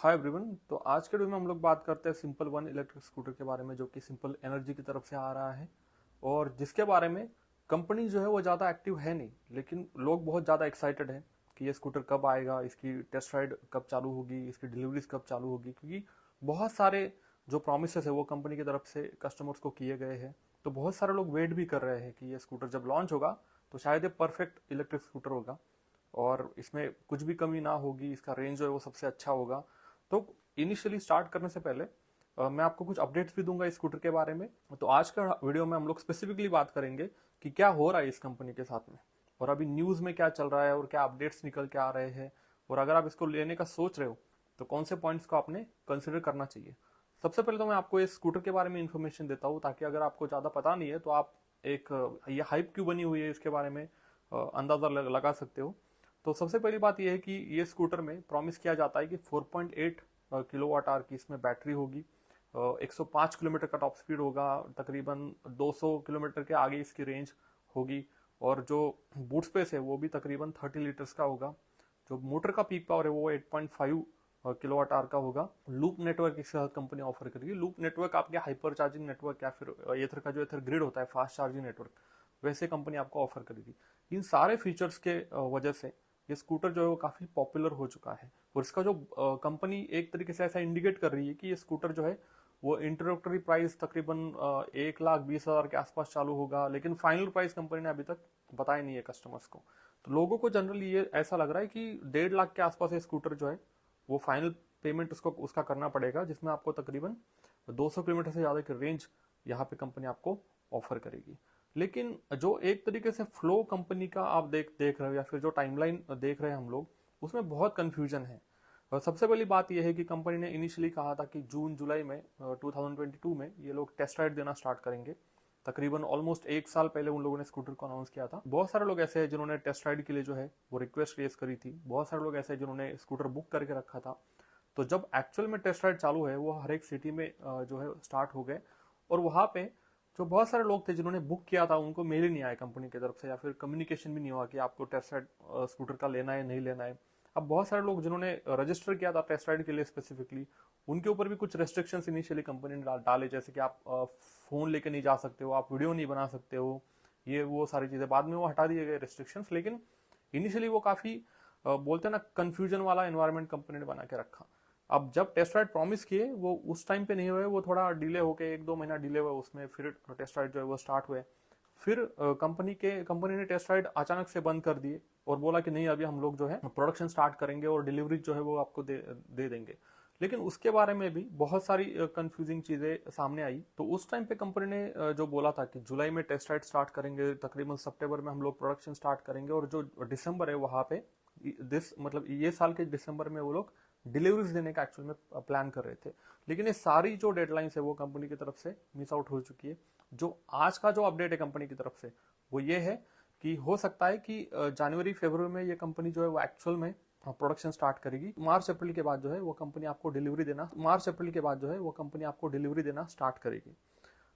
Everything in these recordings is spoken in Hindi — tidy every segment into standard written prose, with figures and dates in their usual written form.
Hi everyone. तो आज के वीडियो में हम लोग बात करते हैं सिंपल वन इलेक्ट्रिक स्कूटर के बारे में, जो कि सिंपल एनर्जी की तरफ से आ रहा है और जिसके बारे में कंपनी जो है वो ज़्यादा एक्टिव है नहीं, लेकिन लोग बहुत ज़्यादा एक्साइटेड हैं कि ये स्कूटर कब आएगा, इसकी टेस्ट राइड कब चालू होगी, इसकी डिलीवरीज कब चालू होगी। क्योंकि बहुत सारे जो प्रोमिसेस है वो कंपनी की तरफ से कस्टमर्स को किए गए हैं, तो बहुत सारे लोग वेट भी कर रहे हैं कि ये स्कूटर जब लॉन्च होगा तो शायद ये परफेक्ट इलेक्ट्रिक स्कूटर होगा और इसमें कुछ भी कमी ना होगी, इसका रेंज जो है वो सबसे अच्छा होगा। तो इनिशियली स्टार्ट करने से पहले मैं आपको कुछ अपडेट्स भी दूंगा इस स्कूटर के बारे में। तो आज का वीडियो में हम लोग स्पेसिफिकली बात करेंगे कि क्या हो रहा है इस कंपनी के साथ में और अभी न्यूज़ में क्या चल रहा है और क्या अपडेट्स निकल के आ रहे हैं, और अगर आप इसको लेने का सोच रहे हो तो कौन से पॉइंट्स को आपने कंसिडर करना चाहिए। सबसे पहले तो मैं आपको इस स्कूटर के बारे में इन्फॉर्मेशन देता हूँ, ताकि अगर आपको ज़्यादा पता नहीं है तो आप एक ये हाइप क्यों बनी हुई है इसके बारे में अंदाज़ा लगा सकते हो। तो सबसे पहली बात यह है कि ये स्कूटर में प्रॉमिस किया जाता है कि 4.8 किलोवाट आवर की इसमें बैटरी होगी, 105 किलोमीटर का टॉप स्पीड होगा, तकरीबन 200 किलोमीटर के आगे इसकी रेंज होगी और जो बूट स्पेस है वो भी तकरीबन 30 लीटर्स का होगा। जो मोटर का पीक पावर है वो 8.5 किलोवाट आवर का होगा। लूप नेटवर्क इसके साथ कंपनी ऑफर करेगी। लूप नेटवर्क आपके हाइपर चार्जिंग नेटवर्क या फिर एथर का जो एथर ग्रिड होता है, फास्ट चार्जिंग नेटवर्क, वैसे कंपनी आपको ऑफर करेगी। इन सारे फीचर्स के वजह से ये स्कूटर जो है वो काफी पॉपुलर हो चुका है और इसका जो कंपनी एक तरीके से ऐसा इंडिकेट कर रही है कि ये स्कूटर जो है वो इंट्रोडक्टरी प्राइस तकरीबन 1,20,000 के आसपास चालू होगा, लेकिन फाइनल प्राइस कंपनी ने अभी तक बताया नहीं है कस्टमर्स को। तो लोगों को जनरली ये ऐसा लग रहा है कि 1.5 लाख के आसपास ये स्कूटर जो है वो फाइनल पेमेंट उसको उसका करना पड़ेगा, जिसमें आपको तकरीबन 200 किलोमीटर से ज़्यादा की रेंज यहाँ पे कंपनी आपको ऑफर करेगी। लेकिन जो एक तरीके से फ्लो कंपनी का आप देख रहे हो या फिर जो टाइमलाइन देख रहे हैं हम लोग, उसमें बहुत कंफ्यूजन है। और सबसे पहली बात यह है कि कंपनी ने इनिशियली कहा था कि जून जुलाई में 2022 में ये लोग टेस्ट राइड देना स्टार्ट करेंगे। तकरीबन ऑलमोस्ट एक साल पहले उन लोगों ने स्कूटर को अनाउंस किया था। बहुत सारे लोग ऐसे हैं जिन्होंने टेस्ट राइड के लिए जो है वो रिक्वेस्ट रेज करी थी, बहुत सारे लोग ऐसे हैं जिन्होंने स्कूटर बुक करके रखा था। तो जब एक्चुअल में टेस्ट राइड चालू है वो हर एक सिटी में जो है स्टार्ट हो गए और वहाँ पे जो बहुत सारे लोग थे जिन्होंने बुक किया था उनको मेल ही नहीं आया कंपनी की तरफ से, या फिर कम्युनिकेशन भी नहीं हुआ कि आपको टेस्ट राइड स्कूटर का लेना है नहीं लेना है। अब बहुत सारे लोग जिन्होंने रजिस्टर किया था टेस्ट राइड के लिए स्पेसिफिकली, उनके ऊपर भी कुछ रेस्ट्रिक्शंस इनिशियली कंपनी ने डाले, जैसे कि आप फोन लेके नहीं जा सकते हो, आप वीडियो नहीं बना सकते हो, ये वो सारी चीजें। बाद में वो हटा दिए गए रेस्ट्रिक्शंस, लेकिन इनिशियली वो काफी बोलते हैं ना कंफ्यूजन वाला एनवायरनमेंट कंपनी ने बना के रखा। अब जब टेस्ट राइड प्रॉमिस किए वो उस टाइम पे नहीं हुए, वो थोड़ा डिले होके 1-2 महीना डिले हुआ उसमें, फिर टेस्ट राइड जो है वो स्टार्ट हुए। फिर कंपनी ने टेस्ट राइड अचानक से बंद कर दिए और बोला कि नहीं, अभी हम लोग जो है प्रोडक्शन स्टार्ट करेंगे और डिलीवरी जो है वो आपको दे देंगे। लेकिन उसके बारे में भी बहुत सारी कंफ्यूजिंग चीजें सामने आई। तो उस टाइम पे कंपनी ने जो बोला था कि जुलाई में टेस्ट राइड स्टार्ट करेंगे, तकरीबन सितंबर में हम लोग प्रोडक्शन स्टार्ट करेंगे, और जो दिसंबर है वहां पे मतलब ये साल के दिसंबर में वो लोग डिलीवरीज देने का एक्चुअल में प्लान कर रहे थे। लेकिन ये सारी जो डेडलाइंस है वो कंपनी की तरफ से मिस आउट हो चुकी है। जो आज का जो अपडेट है कंपनी की तरफ से वो ये है कि हो सकता है कि जनवरी फरवरी में ये कंपनी जो है वो एक्चुअल में प्रोडक्शन स्टार्ट करेगी। मार्च अप्रैल के बाद जो है वो कंपनी आपको डिलीवरी देना स्टार्ट करेगी।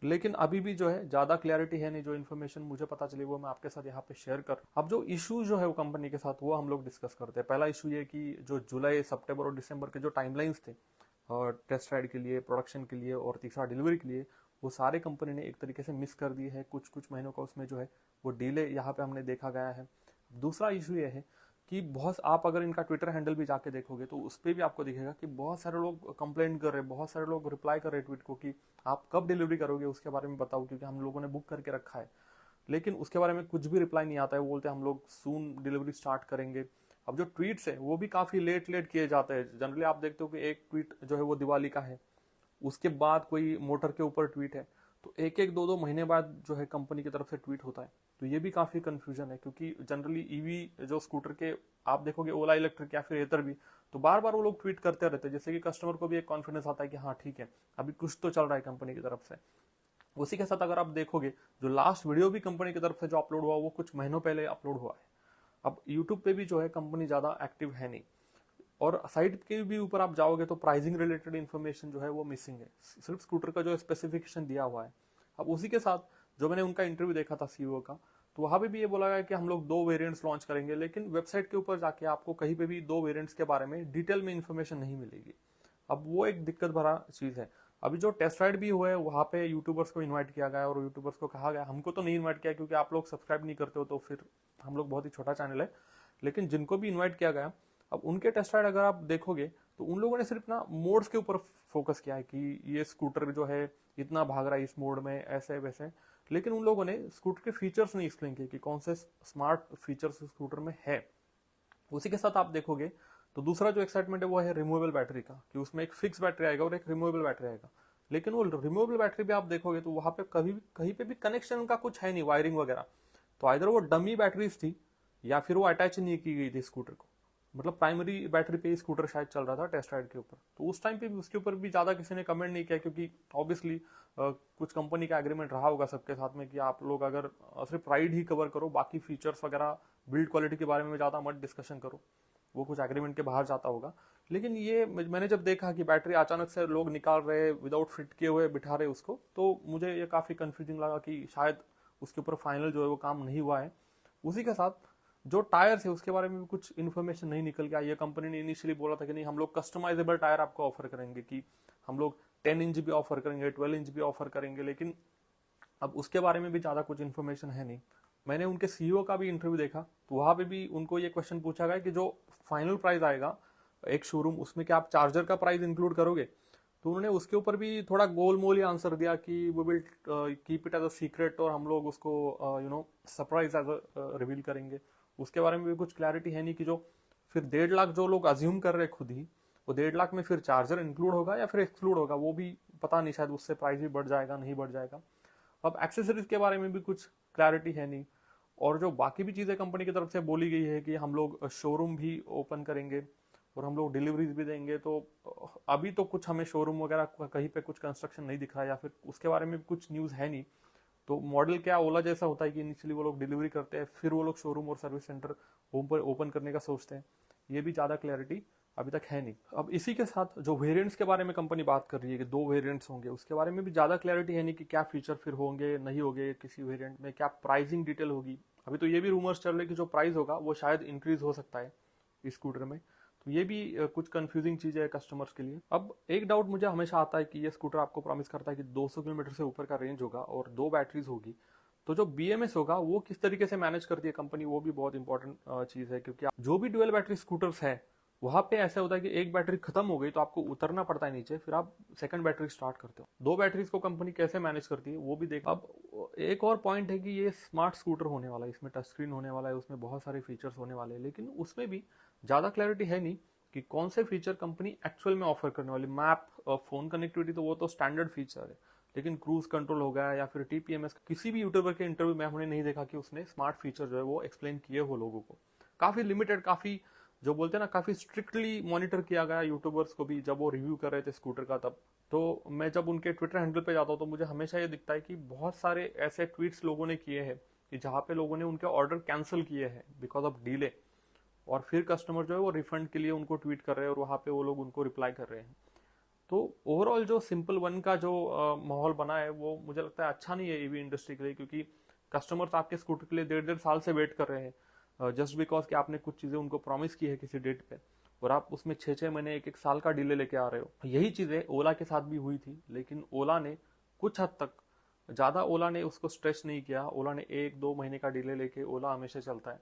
लेकिन अभी भी जो है ज्यादा क्लैरिटी है नहीं। जो इन्फॉर्मेशन मुझे पता चली वो मैं आपके साथ यहाँ पे शेयर कर। अब जो इशू जो है वो कंपनी के साथ वो हम लोग डिस्कस करते हैं। पहला इशू ये कि जो जुलाई सितंबर और दिसंबर के जो टाइमलाइंस थे टेस्ट राइड के लिए, प्रोडक्शन के लिए और तीसरा डिलीवरी के लिए, वो सारे कंपनी ने एक तरीके से मिस कर दिए है। कुछ कुछ महीनों का उसमें जो है वो डिले यहाँ पे हमने देखा गया है। दूसरा इशू ये है कि बहुत, आप अगर इनका ट्विटर हैंडल भी जाके देखोगे तो उस पर भी आपको दिखेगा कि बहुत सारे लोग कंप्लेन कर रहे हैं, बहुत सारे लोग रिप्लाई कर रहे हैं ट्वीट को कि आप कब डिलीवरी करोगे उसके बारे में बताओ, क्योंकि हम लोगों ने बुक करके रखा है। लेकिन उसके बारे में कुछ भी रिप्लाई नहीं आता है। वो बोलते हैं हम लोग सून डिलीवरी स्टार्ट करेंगे। अब जो ट्वीट्स है वो भी काफी लेट किए जाते हैं। जनरली आप देखते हो कि एक ट्वीट जो है वो दिवाली का है, उसके बाद कोई मोटर के ऊपर ट्वीट है, तो एक एक 2-2 महीने बाद जो है कंपनी की तरफ से ट्वीट होता है। तो ये भी काफी कंफ्यूजन है, क्योंकि जनरली ईवी जो स्कूटर के आप देखोगे, ओला इलेक्ट्रिक या फिर एथर भी, तो बार बार वो लोग ट्वीट करते रहते हैं, जिससे कि कस्टमर को भी एक कॉन्फिडेंस आता है कि हाँ ठीक है, अभी कुछ तो चल रहा है कंपनी की तरफ से। उसी के साथ अगर आप देखोगे जो लास्ट वीडियो भी कंपनी की तरफ से जो अपलोड हुआ वो कुछ महीनों पहले अपलोड हुआ है। अब यूट्यूब पे भी जो है कंपनी ज्यादा एक्टिव है नहीं, और साइट के भी ऊपर आप जाओगे तो प्राइसिंग रिलेटेड इन्फॉर्मेशन जो है वो मिसिंग है। सिर्फ स्कूटर का जो स्पेसिफिकेशन दिया हुआ है। अब उसी के साथ जो मैंने उनका इंटरव्यू देखा था सीईओ का, तो वहां पे भी ये बोला गया कि हम लोग 2 वेरिएंट्स लॉन्च करेंगे, लेकिन वेबसाइट के ऊपर जाके आपको कहीं पे भी 2 वेरिएंट्स के बारे में डिटेल में इन्फॉर्मेशन नहीं मिलेगी। अब वो एक दिक्कत भरा चीज है। अभी जो टेस्ट राइड भी हुए वहां पे यूट्यूबर्स को इनवाइट किया गया और यूट्यूबर्स को कहा गया, हमको तो नहीं इनवाइट किया क्योंकि आप लोग सब्सक्राइब नहीं करते हो, तो फिर हम लोग बहुत ही छोटा चैनल है, लेकिन जिनको भी इन्वाइट किया गया, अब उनके टेस्ट राइड अगर आप देखोगे तो उन लोगों ने सिर्फ ना मोड्स के ऊपर फोकस किया है कि ये स्कूटर जो है इतना भाग रहा है इस मोड में, ऐसे वैसे, लेकिन उन लोगों ने स्कूटर के फीचर्स नहीं एक्सप्लेन किए कि कौन से स्मार्ट फीचर्स स्कूटर में है। उसी के साथ आप देखोगे तो दूसरा जो एक्साइटमेंट है वो है रिमूवेबल बैटरी का, कि उसमें एक फिक्स बैटरी आएगा और एक रिमूवेबल बैटरी आएगा। लेकिन वो रिमूवेबल बैटरी भी आप देखोगे तो वहां पे कभी कहीं पे भी कनेक्शन का कुछ है नहीं, वायरिंग वगैरह। तो आइदर वो डमी बैटरीज थी या फिर वो अटैच नहीं की गई थी स्कूटर को, मतलब प्राइमरी बैटरी पे ही स्कूटर शायद चल रहा था टेस्ट राइड के ऊपर। तो उस टाइम पे भी उसके ऊपर भी ज्यादा किसी ने कमेंट नहीं किया, क्योंकि ऑब्वियसली कुछ कंपनी का एग्रीमेंट रहा होगा सबके साथ में कि आप लोग अगर सिर्फ राइड ही कवर करो, बाकी फीचर्स वगैरह बिल्ड क्वालिटी के बारे में ज्यादा मत डिस्कशन करो, वो कुछ एग्रीमेंट के बाहर जाता होगा। लेकिन ये मैंने जब देखा कि बैटरी अचानक से लोग निकाल रहे विदाउट फिट किए हुए बिठा रहे उसको, तो मुझे ये काफी कंफ्यूजिंग लगा कि शायद उसके ऊपर फाइनल जो है वो काम नहीं हुआ है। उसी के साथ जो टायर्स है उसके बारे में भी कुछ इन्फॉर्मेशन नहीं निकल गया। ये कंपनी ने इनिशियली बोला था कि नहीं, हम लोग कस्टमाइजेबल टायर आपको ऑफर करेंगे, कि हम लोग 10 इंच भी ऑफर करेंगे, 12 इंच भी ऑफर करेंगे, लेकिन अब उसके बारे में भी ज्यादा कुछ इन्फॉर्मेशन है नहीं। मैंने उनके सीईओ का भी इंटरव्यू देखा, तो वहां पे भी उनको ये क्वेश्चन पूछा गया कि जो फाइनल प्राइस आएगा एक शोरूम, उसमें क्या आप चार्जर का प्राइस इंक्लूड करोगे? तो उन्होंने उसके ऊपर भी थोड़ा गोलमोल ही आंसर दिया कि वो will keep it as a secret और हम लोग उसको सरप्राइज एज रिवील करेंगे। उसके बारे में भी कुछ क्लैरिटी है नहीं कि जो फिर 1.5 लाख जो लोग अज्यूम कर रहे खुद ही, वो 1.5 लाख में फिर चार्जर इंक्लूड होगा या फिर एक्सक्लूड होगा, वो भी पता नहीं, शायद उससे प्राइस भी बढ़ जाएगा नहीं बढ़ जाएगा। अब एक्सेसरीज के बारे में भी कुछ क्लैरिटी है नहीं। और जो बाकी भी चीजें कंपनी की तरफ से बोली गई है कि हम लोग शोरूम भी ओपन करेंगे और हम लोग डिलीवरीज भी देंगे, तो अभी तो कुछ हमें शोरूम वगैरह कहीं पे कुछ कंस्ट्रक्शन नहीं दिख रहा है या फिर उसके बारे में कुछ न्यूज है नहीं। तो मॉडल क्या ओला जैसा होता है कि इनिशियली वो लोग डिलीवरी करते हैं, फिर वो लोग शोरूम और सर्विस सेंटर ओपन करने का सोचते हैं, ये भी ज्यादा क्लैरिटी अभी तक है नहीं। अब इसी के साथ जो वेरिएंट्स के बारे में कंपनी बात कर रही है कि 2 वेरिएंट्स होंगे, उसके बारे में भी ज्यादा क्लैरिटी है नहीं कि क्या फीचर फिर होंगे नहीं होंगे किसी वेरिएंट में, क्या प्राइसिंग डिटेल होगी। अभी तो ये भी रूमर्स चल रहे कि जो प्राइस होगा वो शायद इंक्रीज हो सकता है इस स्कूटर में। तो ये भी कुछ कंफ्यूजिंग चीज है कस्टमर्स के लिए। अब एक डाउट मुझे हमेशा आता है कि ये स्कूटर आपको प्रॉमिस करता है कि 200 किलोमीटर से ऊपर का रेंज होगा और 2 बैटरीज होगी, तो जो बीएमएस होगा वो किस तरीके से मैनेज करती है कंपनी, वो भी बहुत इंपॉर्टेंट चीज है। क्योंकि जो भी डुअल बैटरी स्कूटर्स है वहां पे ऐसा होता है कि एक बैटरी खत्म हो गई तो आपको उतरना पड़ता है नीचे, फिर आप सेकंड बैटरी स्टार्ट करते हो। 2 बैटरीज को कंपनी कैसे मैनेज करती है वो भी देख। अब एक और पॉइंट है कि ये स्मार्ट स्कूटर होने वाला है, इसमें टच स्क्रीन होने वाला है, उसमें बहुत सारे फीचर्स होने वाले हैं, लेकिन उसमें भी ज्यादा क्लैरिटी है नहीं कि कौन से फीचर कंपनी एक्चुअल में ऑफर करने वाली। मैप और फोन कनेक्टिविटी तो वो तो स्टैंडर्ड फीचर है, लेकिन क्रूज कंट्रोल हो गया या फिर टीपीएमएस, किसी भी यूट्यूबर के इंटरव्यू में हमने नहीं देखा कि उसने स्मार्ट फीचर जो है वो एक्सप्लेन किए हो लोगों को। काफी लिमिटेड, काफी जो बोलते हैं ना, काफी स्ट्रिक्टली मॉनिटर किया गया यूट्यूबर्स को भी जब वो रिव्यू कर रहे थे स्कूटर का तब। तो मैं जब उनके ट्विटर हैंडल पे जाता हूँ तो मुझे हमेशा ये दिखता है कि बहुत सारे ऐसे ट्वीट्स लोगों ने किए हैं कि जहां पे लोगों ने उनके ऑर्डर कैंसिल किए हैं बिकॉज ऑफ डिले, और फिर कस्टमर जो है वो रिफंड के लिए उनको ट्वीट कर रहे हैं और वहां पे वो लोग उनको रिप्लाई कर रहे हैं। तो ओवरऑल जो सिंपल वन का जो माहौल बना है वो मुझे लगता है अच्छा नहीं है ईवी इंडस्ट्री के लिए, क्योंकि कस्टमर्स आपके स्कूटर के लिए 1.5 साल से वेट कर रहे हैं जस्ट बिकॉज कि आपने कुछ चीजें उनको प्रॉमिस की है किसी डेट पे, और आप उसमें 6-6 महीने 1-1 साल का डिले लेके आ रहे हो। यही चीजें ओला के साथ भी हुई थी, लेकिन ओला ने कुछ हद तक, ज्यादा ओला ने उसको स्ट्रेच नहीं किया। ओला ने 1-2 महीने का डिले लेके ओला हमेशा चलता है।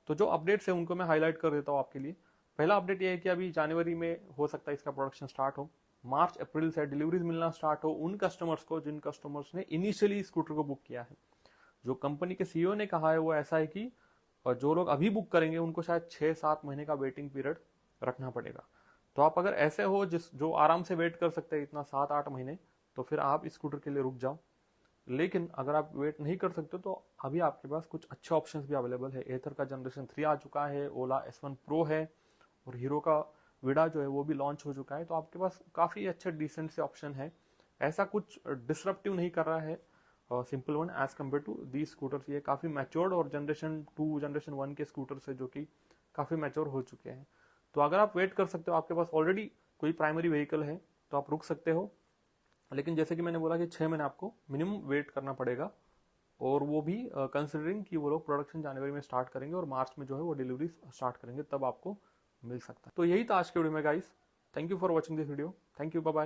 तो जो अपडेट्स है उनको मैं हाईलाइट कर देता हूँ आपके लिए। पहला अपडेट ये है कि अभी जनवरी में हो सकता है इसका प्रोडक्शन स्टार्ट हो, मार्च अप्रैल से डिलीवरीज मिलना स्टार्ट हो उन कस्टमर्स को जिन कस्टमर्स ने इनिशियली स्कूटर को बुक किया है। जो कंपनी के सीईओ ने कहा है वो ऐसा है कि जो लोग अभी बुक करेंगे उनको शायद 6-7 महीने का वेटिंग पीरियड रखना पड़ेगा। तो आप अगर ऐसे हो जो आराम से वेट कर सकते हैं इतना 7-8 महीने, तो फिर आप स्कूटर के लिए रुक जाओ। लेकिन अगर आप वेट नहीं कर सकते तो अभी आपके पास कुछ अच्छे ऑप्शंस भी अवेलेबल है। एथर का जनरेशन 3 आ चुका है, ओला S1 Pro है, और हीरो का विडा जो है वो भी लॉन्च हो चुका है। तो आपके पास काफी अच्छे डिसेंट से ऑप्शन है। ऐसा कुछ डिसरप्टिव नहीं कर रहा है simple one as compared to the scooters. ये काफी मैच्योर्ड और जनरेशन 2 जनरेशन 1 के स्कूटर्स है जो कि काफी मैच्योर हो चुके हैं। तो अगर आप वेट कर सकते हो, आपके पास ऑलरेडी कोई प्राइमरी व्हीकल है, तो आप रुक सकते हो। लेकिन जैसे कि मैंने बोला कि 6 महीने आपको मिनिमम वेट करना पड़ेगा और वो भी कंसिडरिंग कि वो लोग प्रोडक्शन जनवरी में स्टार्ट करेंगे और मार्च में जो है वो डिलीवरी स्टार्ट करेंगे, तब आपको मिल सकता है। तो यही था आज के वीडियो में guys. Thank you for watching this video. Thank you, bye bye.